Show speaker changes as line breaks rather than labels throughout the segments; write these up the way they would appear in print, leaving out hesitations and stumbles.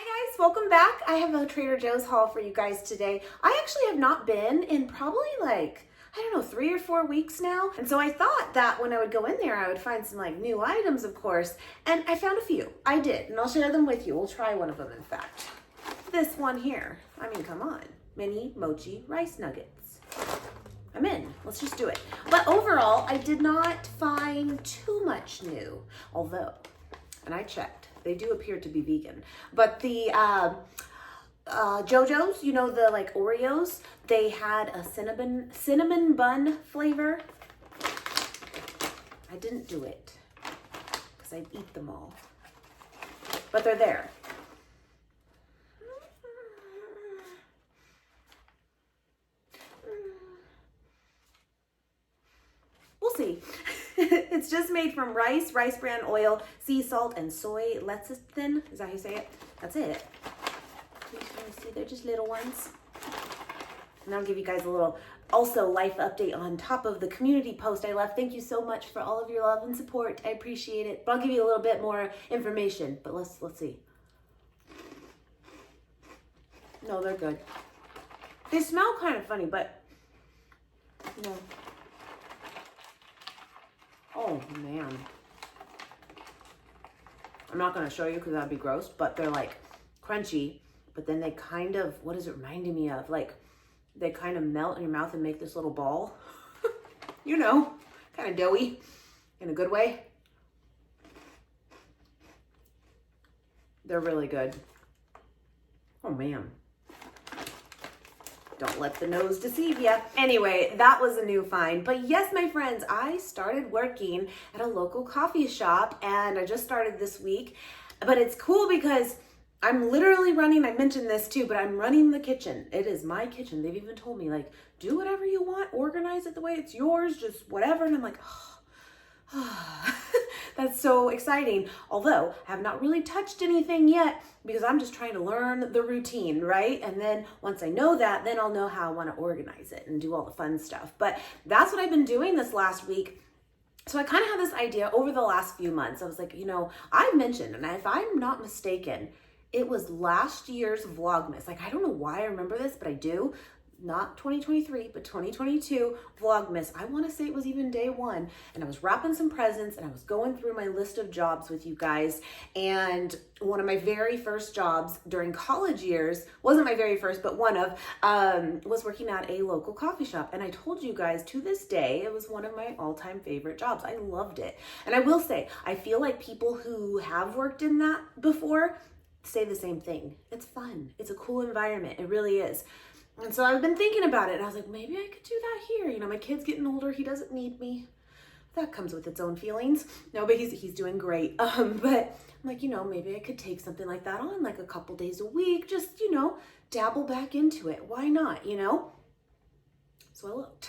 Hi guys, welcome back. I have a Trader Joe's haul for you guys today. I actually have not been in probably like, I don't know, 3 or 4 weeks now. And so I thought that when I would go in there, I would find some like new items, of course. And I found a few. I did, and I'll share them with you. We'll try one of them, in fact. This one here. I mean, come on. Mini Mochi rice nuggets. I'm in. Let's just do it. But overall, I did not find too much new. Although, and I checked, they do appear to be vegan. But the JoJo's, you know, the like Oreos, they had a cinnamon bun flavor. I didn't do it because I'd eat them all. But they're there. We'll see. It's just made from rice bran oil, sea salt, and soy lecithin. Is that how you say it? That's it. You can see they're just little ones. And I'll give you guys a little also life update on top of the community post I left. Thank you so much for all of your love and support. I appreciate it. But I'll give you a little bit more information. But let's see. No, they're good. They smell kind of funny, but no. Oh man. I'm not going to show you because that'd be gross, but they're like crunchy, but then they kind of, what is it reminding me of? Like they kind of melt in your mouth and make this little ball. You know, kind of doughy in a good way. They're really good. Oh man. Don't let the nose deceive you. Anyway, that was a new find. But yes, my friends, I started working at a local coffee shop and I just started this week. But it's cool because I'm literally running, I mentioned this too, but I'm running the kitchen. It is my kitchen. They've even told me like, do whatever you want, organize it the way it's yours, just whatever. And I'm like, that's so exciting. Although I have not really touched anything yet because I'm just trying to learn the routine, right? And then once I know that, then I'll know how I want to organize it and do all the fun stuff. But that's what I've been doing this last week. So I kind of had this idea over the last few months. I was like, you know, I mentioned, and if I'm not mistaken, it was last year's Vlogmas. Like, I don't know why I remember this, but I do. Not 2023, but 2022 Vlogmas. I want to say it was even day one. And I was wrapping some presents and I was going through my list of jobs with you guys. And one of my very first jobs during college years, wasn't my very first, but one of, was working at a local coffee shop. And I told you guys to this day, it was one of my all-time favorite jobs. I loved it. And I will say, I feel like people who have worked in that before say the same thing. It's fun. It's a cool environment. It really is. And so I've been thinking about it and I was like, maybe I could do that here. You know, my kid's getting older. He doesn't need me. That comes with its own feelings. No, but he's doing great. But I'm like, you know, maybe I could take something like that on like a couple days a week. Just, you know, dabble back into it. Why not, you know? So I looked.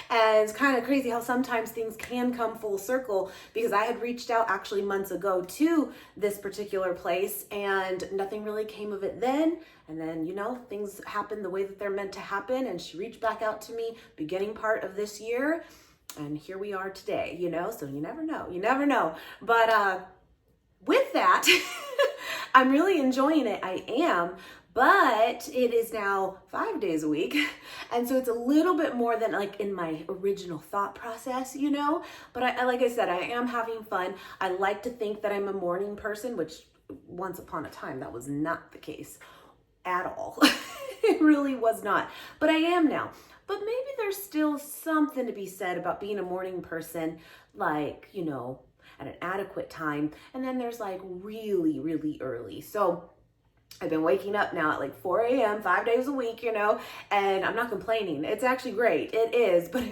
And it's kind of crazy how sometimes things can come full circle because I had reached out actually months ago to this particular place and nothing really came of it then. And then, you know, things happen the way that they're meant to happen. And she reached back out to me beginning part of this year. And here we are today, you know, so you never know. You never know. But with that, I'm really enjoying it. I am. But it is now 5 days a week. And so it's a little bit more than like in my original thought process, you know, but I like I said, I am having fun. I like to think that I'm a morning person, which once upon a time, that was not the case at all. It really was not, but I am now. But maybe there's still something to be said about being a morning person, like, you know, at an adequate time. And then there's like really, really early. So I've been waking up now at like 4 a.m., 5 days a week, you know, and I'm not complaining. It's actually great. It is, but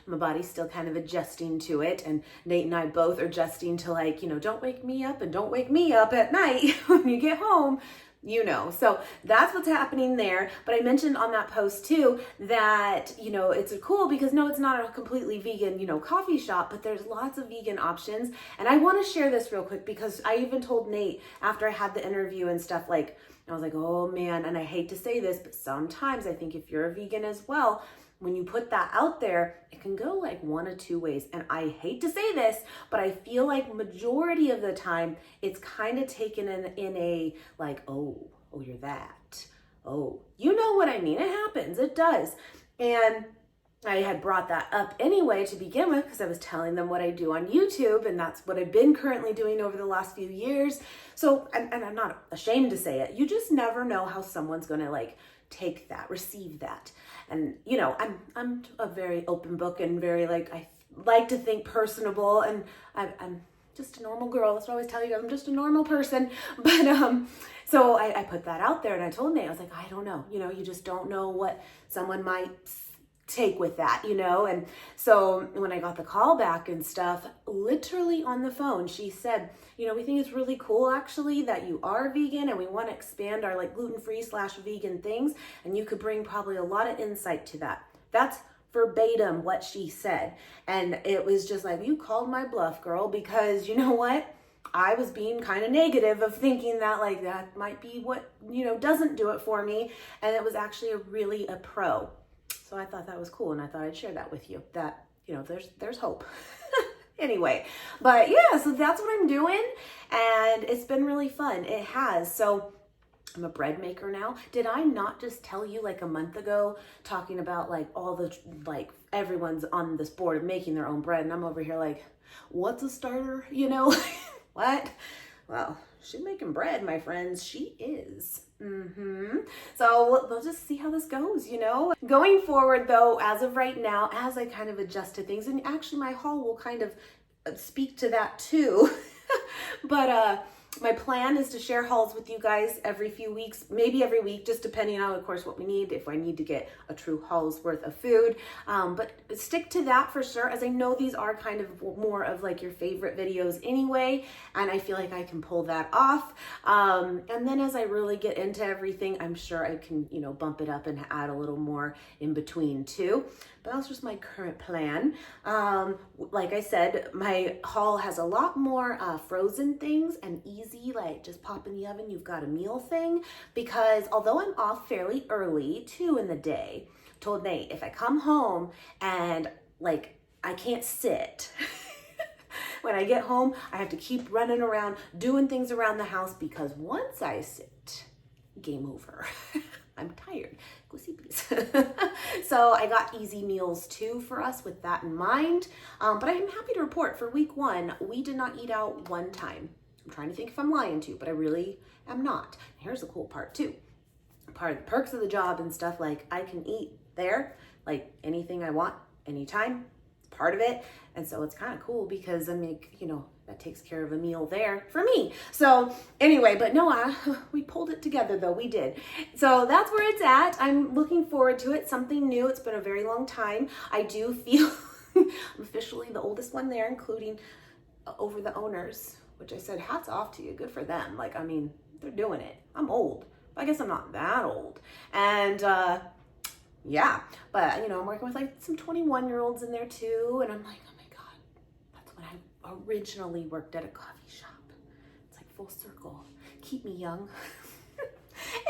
my body's still kind of adjusting to it. And Nate and I both are adjusting to like, you know, don't wake me up and don't wake me up at night when you get home, you know. So that's what's happening there. But I mentioned on that post too that, you know, it's cool because no, it's not a completely vegan, you know, coffee shop, but there's lots of vegan options. And I want to share this real quick because I even told Nate after I had the interview and stuff, like, I was like, oh man, and I hate to say this, but sometimes I think if you're a vegan as well, when you put that out there, it can go like one of two ways. And I hate to say this, but I feel like majority of the time it's kind of taken in a like, oh, you're that. Oh, you know what I mean? It happens. It does. And I had brought that up anyway to begin with because I was telling them what I do on YouTube, and that's what I've been currently doing over the last few years. So, and I'm not ashamed to say it, you just never know how someone's going to like take that, receive that. And you know, I'm a very open book and very like, I like to think personable, and I'm just a normal girl. That's what I always tell you guys. I'm just a normal person. But so I put that out there, and I told Nate, I was like, I don't know. You know, you just don't know what someone might take with that, you know? And so when I got the call back and stuff, literally on the phone, she said, you know, we think it's really cool actually that you are vegan, and we want to expand our like gluten-free / vegan things. And you could bring probably a lot of insight to that. That's verbatim what she said. And it was just like, you called my bluff, girl, because you know what? I was being kind of negative of thinking that like that might be what, you know, doesn't do it for me. And it was actually really a pro. So I thought that was cool, and I thought I'd share that with you, that, you know, there's hope. Anyway, but yeah, so that's what I'm doing, and it's been really fun. It has. So I'm a bread maker now. Did I not just tell you like a month ago, talking about like all the, like everyone's on this board of making their own bread, and I'm over here like, what's a starter? You know, what? Well, she's making bread, my friends. She is. So we'll just see how this goes, you know. Going forward though, as of right now, as I kind of adjust to things, and actually my haul will kind of speak to that too. But my plan is to share hauls with you guys every few weeks, maybe every week, just depending on, of course, what we need, if I need to get a true haul's worth of food. But stick to that for sure, as I know these are kind of more of like your favorite videos anyway, and I feel like I can pull that off. And then as I really get into everything, I'm sure I can, you know, bump it up and add a little more in between too. But that's just my current plan. Like I said, my haul has a lot more frozen things and easy, like just pop in the oven, you've got a meal thing. Because although I'm off fairly early too in the day, told Nate, if I come home and like I can't sit, when I get home, I have to keep running around doing things around the house, because once I sit, game over. I'm tired. Go see please. So I got easy meals too for us with that in mind. But I'm happy to report for week 1, we did not eat out one time. I'm trying to think if I'm lying to, but I really am not. Here's the cool part too. Part of the perks of the job and stuff, like I can eat there, like anything I want, anytime. It's part of it. And so it's kind of cool because I make, you know, that takes care of a meal there for me. So anyway, but no, we pulled it together though, we did. So that's where it's at. I'm looking forward to it, something new. It's been a very long time. I do feel I'm officially the oldest one there, including over the owners, which I said, hats off to you, good for them. Like, I mean, they're doing it. I'm old, but I guess I'm not that old. And yeah, but you know, I'm working with like some 21-year-olds in there too. And I'm like, oh my God, that's when I originally worked at a coffee shop. It's like full circle. Keep me young.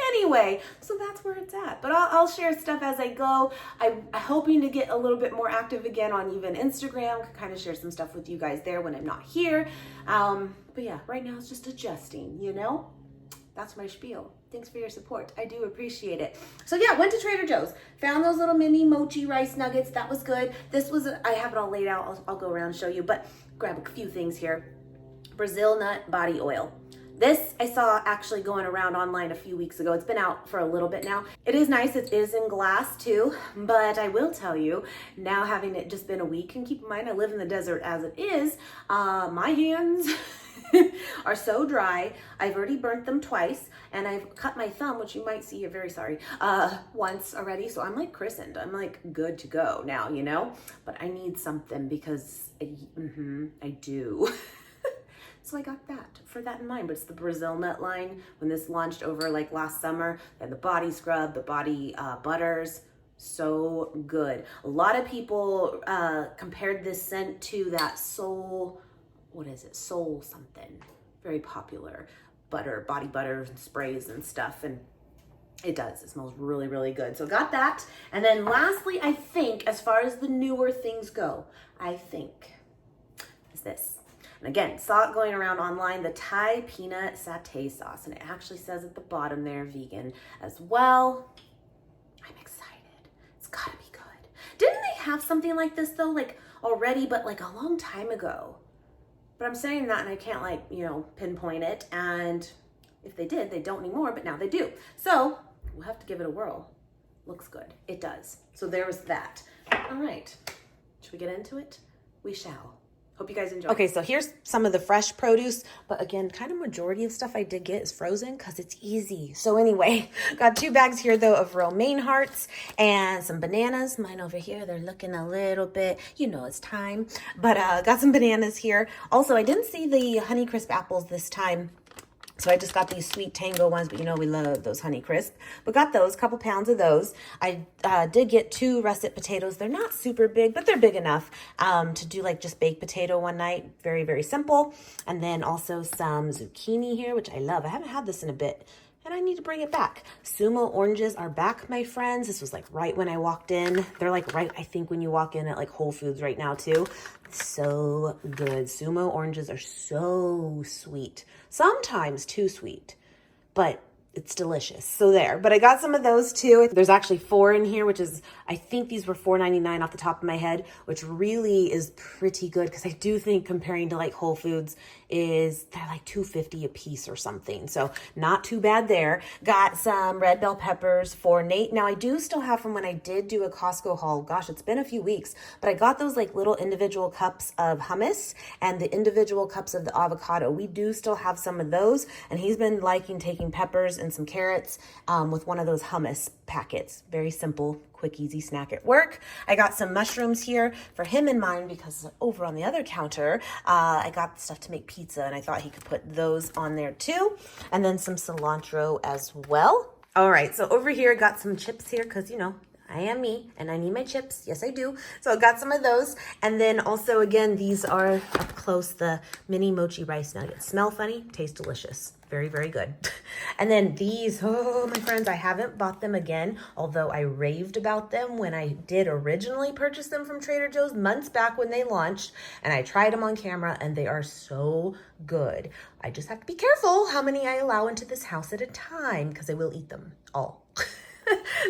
Anyway, so that's where it's at. But I'll share stuff as I go. I'm hoping to get a little bit more active again on even Instagram, kind of share some stuff with you guys there when I'm not here. But yeah, right now it's just adjusting, you know? That's my spiel. Thanks for your support. I do appreciate it. So yeah, went to Trader Joe's. Found those little mini Mochi rice nuggets. That was good. This was, I have it all laid out. I'll go around and show you, but grab a few things here. Brazil nut body oil. This I saw actually going around online a few weeks ago. It's been out for a little bit now. It is nice. It is in glass too, but I will tell you, now having it just been a week, and keep in mind I live in the desert as it is, my hands are so dry. I've already burnt them twice, and I've cut my thumb, which you might see, you're very sorry, once already. So I'm like christened. I'm like good to go now, you know, but I need something because I do. So I got that, for that in mind. But it's the Brazil nut line. When this launched over like last summer, they had the body scrub, the body butters, so good. A lot of people compared this scent to that Soul, what is it? Soul something. Very popular butter, body butter and sprays and stuff. And It does. It smells really, really good. So got that. And then lastly, I think, as far as the newer things go, I think is this. And again, saw it going around online, the Thai peanut satay sauce. And it actually says at the bottom there, vegan as well. I'm excited. It's gotta be good. Didn't they have something like this though, like already, but like a long time ago? But I'm saying that and I can't like, you know, pinpoint it. And if they did, they don't anymore, but now they do. So we'll have to give it a whirl. Looks good. It does. So there was that. All right. Should we get into it? We shall. Hope you guys enjoy. Okay, so here's some of the fresh produce, but again, kind of majority of stuff I did get is frozen because it's easy. So anyway, got 2 bags here though of romaine hearts and some bananas. Mine over here, they're looking a little bit, you know, it's time, but got some bananas here. Also, I didn't see the Honeycrisp apples this time. So I just got these sweet tango ones, but you know we love those Honeycrisp. But got those, a couple pounds of those. I did get 2 russet potatoes. They're not super big, but they're big enough to do like just baked potato one night. Very, very simple. And then also some zucchini here, which I love. I haven't had this in a bit, and I need to bring it back. Sumo oranges are back, my friends. This was like right when I walked in. They're like right, I think, when you walk in at like Whole Foods right now too. So good. Sumo oranges are so sweet. Sometimes too sweet, but it's delicious. So there, but I got some of those too. There's actually 4 in here, which is, I think these were $4.99 off the top of my head, which really is pretty good because I do think comparing to like Whole Foods they're like $2.50 a piece or something. So not too bad there. Got some red bell peppers for Nate. Now I do still have from when I did do a Costco haul. Gosh, it's been a few weeks, but I got those like little individual cups of hummus and the individual cups of the avocado. We do still have some of those, and he's been liking taking peppers and some carrots with one of those hummus packets. Very simple, quick, easy snack at work. I got some mushrooms here for him and mine because over on the other counter, I got stuff to make pizza and I thought he could put those on there too. And then some cilantro as well. All right, so over here, I got some chips here because, you know, I am me and I need my chips. Yes, I do. So I got some of those. And then also, again, these are up close, the mini mochi rice nuggets. Smell funny, taste delicious. Very, very good. And then these, oh, my friends, I haven't bought them again, although I raved about them when I did originally purchase them from Trader Joe's months back when they launched, and I tried them on camera, and they are so good. I just have to be careful how many I allow into this house at a time, because I will eat them all.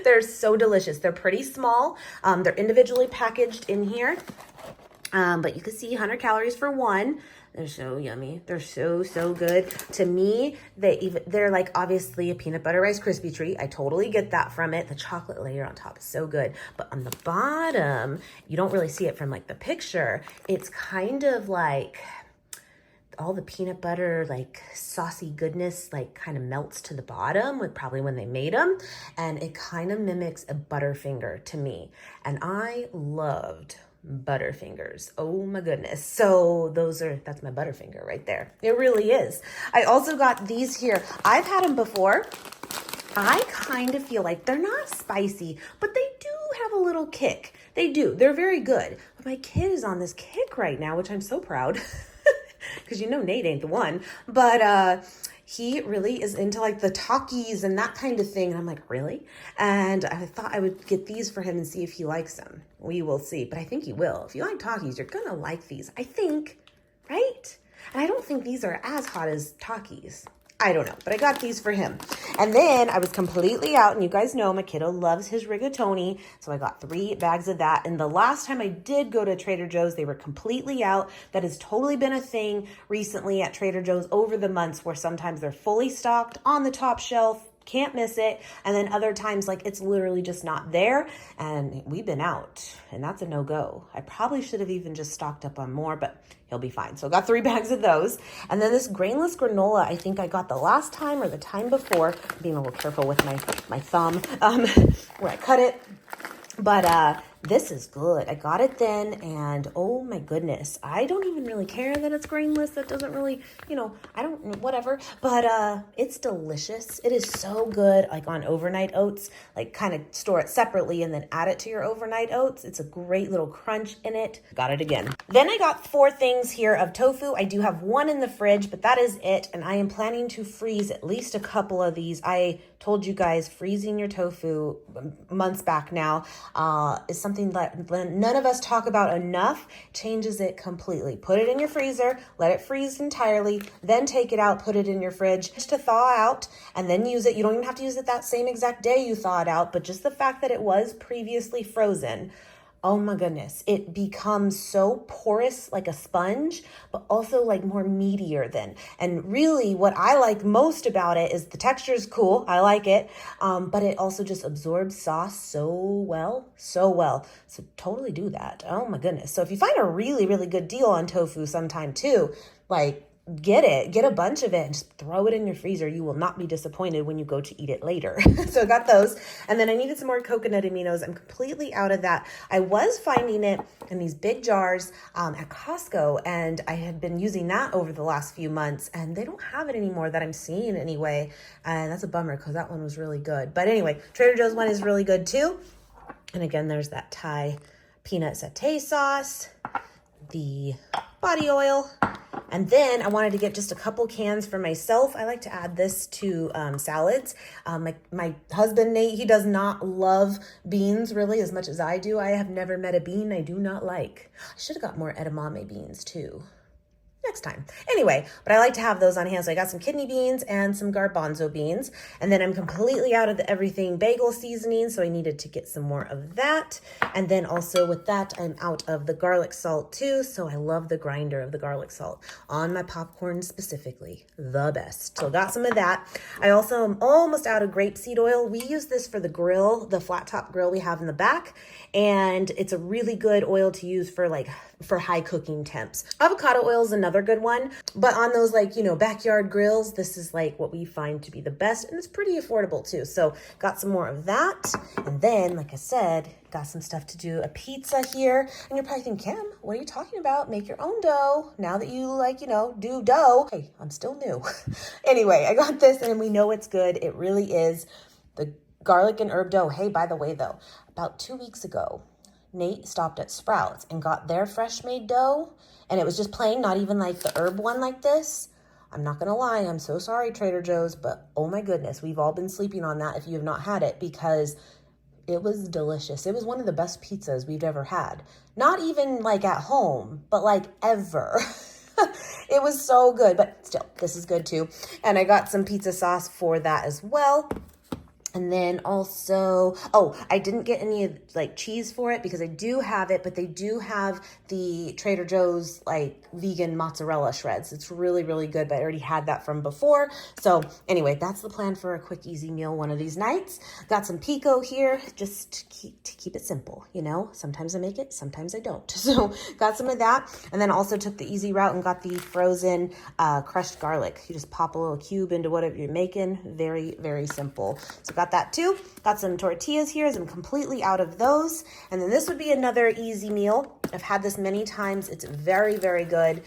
They're so delicious. They're pretty small. They're individually packaged in here, but you can see 100 calories for one. They're so yummy. They're so, so good. To me, they're like obviously a peanut butter Rice Krispie treat. I totally get that from it. The chocolate layer on top is so good. But on the bottom, you don't really see it from like the picture. It's kind of like all the peanut butter, like saucy goodness, like kind of melts to the bottom with probably when they made them. And it kind of mimics a Butterfinger to me. And I loved Butterfingers. Oh my goodness. So that's my Butterfinger right there. It really is. I also got these here. I've had them before. I kind of feel like they're not spicy, but they do have a little kick. They do. They're very good. But my kid is on this kick right now, which I'm so proud. Because you know Nate ain't the one. But he really is into like the Takis and that kind of thing. And I'm like, really? And I thought I would get these for him and see if he likes them. We will see. But I think he will. If you like Takis, you're going to like these. I think, right? And I don't think these are as hot as Takis. I don't know, but I got these for him. And then I was completely out, and you guys know my kiddo loves his rigatoni, so I got 3 bags of that. And the last time I did go to Trader Joe's, they were completely out. That has totally been a thing recently at Trader Joe's over the months, where sometimes they're fully stocked on the top shelf, can't miss it, and then other times like it's literally just not there, and we've been out, and that's a no-go. I probably should have even just stocked up on more, but he'll be fine. So I got 3 bags of those. And then this grainless granola, I think I got the last time or the time before. I'm being a little careful with my thumb where I cut it. But This is good. I got it then, and oh my goodness, I don't even really care that it's grainless. That doesn't really, I don't, whatever, but it's delicious. It is so good, like on overnight oats, like kind of store it separately and then add it to your overnight oats. It's a great little crunch in it. Got it again. Then I got 4 things here of tofu. I do have 1 in the fridge, but that is it, and I am planning to freeze at least a couple of these. I told you guys freezing your tofu months back now is something that none of us talk about enough. Changes it completely. Put it in your freezer, let it freeze entirely, then take it out, put it in your fridge just to thaw out, and then use it. You don't even have to use it that same exact day you thaw it out, but just the fact that it was previously frozen, oh my goodness, it becomes so porous like a sponge, but also like more meatier then. And really what I like most about it is the texture is cool. I like it. But it also just absorbs sauce so well. So totally do that. Oh my goodness. So if you find a really, really good deal on tofu sometime too, like get a bunch of it and just throw it in your freezer. You will not be disappointed when you go to eat it later. So I got those. And then I needed some more coconut aminos. I'm completely out of that. I was finding it in these big jars at Costco, and I had been using that over the last few months, and they don't have it anymore that I'm seeing anyway. And that's a bummer because that one was really good. But anyway, Trader Joe's one is really good too. And again, there's that Thai peanut satay sauce, the body oil. And then I wanted to get just a couple cans for myself. I like to add this to salads. My husband, Nate, he does not love beans really as much as I do. I have never met a bean I do not like. I should have got more edamame beans too. Next time. Anyway, but I like to have those on hand. So I got some kidney beans and some garbanzo beans. And then I'm completely out of the everything bagel seasoning, so I needed to get some more of that. And then also with that, I'm out of the garlic salt too. So I love the grinder of the garlic salt on my popcorn specifically. The best. So got some of that. I also am almost out of grapeseed oil. We use this for the grill, the flat top grill we have in the back. And it's a really good oil to use for high cooking temps. Avocado oil is another good one, but on those backyard grills, this is like what we find to be the best, and it's pretty affordable too. So got some more of that. And then, like I said, got some stuff to do a pizza here. And you're probably thinking, Kim, what are you talking about? Make your own dough. Now that you do dough. Hey, I'm still new. Anyway, I got this and we know it's good. It really is. The garlic and herb dough. Hey, by the way though, about 2 weeks ago, Nate stopped at Sprouts and got their fresh made dough, and it was just plain, not even like the herb one like this. I'm not gonna lie, I'm so sorry, Trader Joe's, but oh my goodness, we've all been sleeping on that if you have not had it, because it was delicious. It was one of the best pizzas we've ever had. Not even like at home, but like ever. It was so good, but still, this is good too. And I got some pizza sauce for that as well. And then also, I didn't get any cheese for it because I do have it, but they do have the Trader Joe's vegan mozzarella shreds. It's really, really good, but I already had that from before. So anyway, that's the plan for a quick, easy meal one of these nights. Got some pico here just to keep it simple, Sometimes I make it, sometimes I don't. So got some of that. And then also took the easy route and got the frozen crushed garlic. You just pop a little cube into whatever you're making. Very, very simple. So got that too. Got some tortillas here as I'm completely out of those. And then this would be another easy meal. I've had this many times. It's very, very good.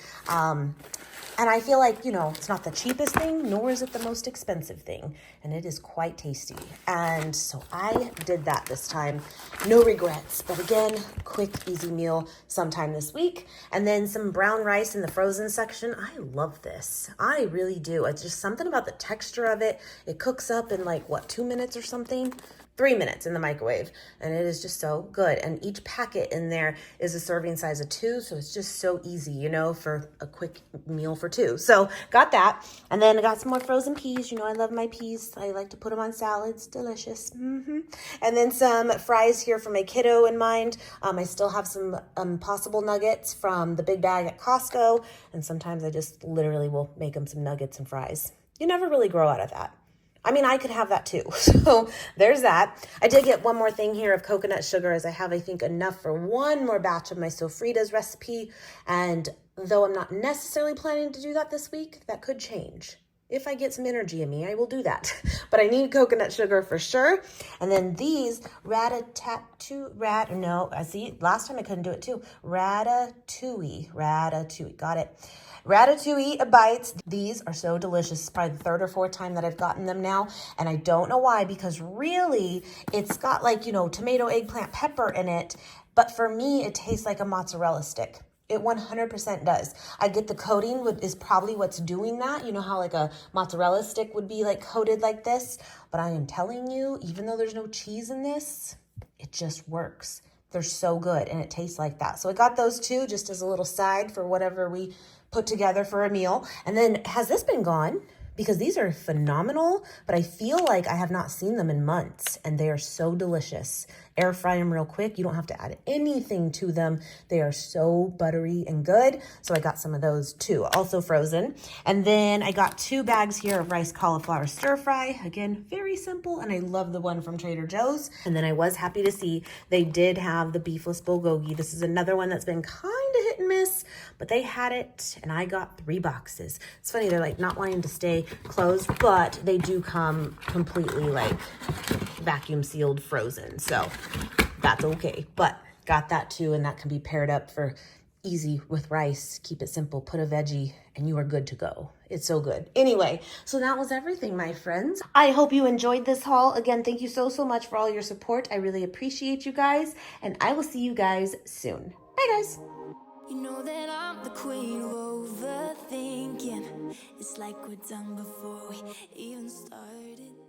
And I feel like, it's not the cheapest thing, nor is it the most expensive thing. And it is quite tasty. And so I did that this time. No regrets. But again, quick, easy meal sometime this week. And then some brown rice in the frozen section. I love this. I really do. It's just something about the texture of it. It cooks up in 2 minutes or something? 3 minutes in the microwave, and it is just so good. And each packet in there is a serving size of 2, so it's just so easy, for a quick meal for 2. So got that, and then I got some more frozen peas. I love my peas. I like to put them on salads. Delicious. And then some fries here for my kiddo in mind. I still have some Impossible nuggets from the big bag at Costco, and sometimes I just literally will make them some nuggets and fries. You never really grow out of that. I mean, I could have that too. So there's that. I did get one more thing here of coconut sugar, as I have, I think, enough for one more batch of my sofritas recipe. And though I'm not necessarily planning to do that this week, that could change. If I get some energy in me, I will do that. But I need coconut sugar for sure. And then these last time I couldn't do it too. Ratatouille, got it. Ratatouille bites. These are so delicious. It's probably the third or fourth time that I've gotten them now. And I don't know why, because really it's got like, tomato, eggplant, pepper in it. But for me, it tastes like a mozzarella stick. It 100% does. I get the coating is probably what's doing that. You know how like a mozzarella stick would be like coated like this? But I am telling you, even though there's no cheese in this, it just works. They're so good and it tastes like that. So I got those two just as a little side for whatever we put together for a meal. And then has this been gone? Because these are phenomenal, but I feel like I have not seen them in months and they are so delicious. Air fry them real quick. You don't have to add anything to them. They are so buttery and good. So I got some of those too, also frozen. And then I got 2 bags here of rice cauliflower stir fry. Again, very simple. And I love the one from Trader Joe's. And then I was happy to see they did have the beefless bulgogi. This is another one that's been kind of hit and miss, but they had it and I got 3 boxes. It's funny, they're like not wanting to stay closed, but they do come completely like vacuum sealed frozen. So that's okay, but got that too. And that can be paired up for easy with rice. Keep it simple, put a veggie and you are good to go. It's so good. Anyway, so that was everything, my friends. I hope you enjoyed this haul. Again, thank you so much for all your support. I really appreciate you guys and I will see you guys soon. Bye guys.
You know that I'm the queen of overthinking. It's like we're done before we even started.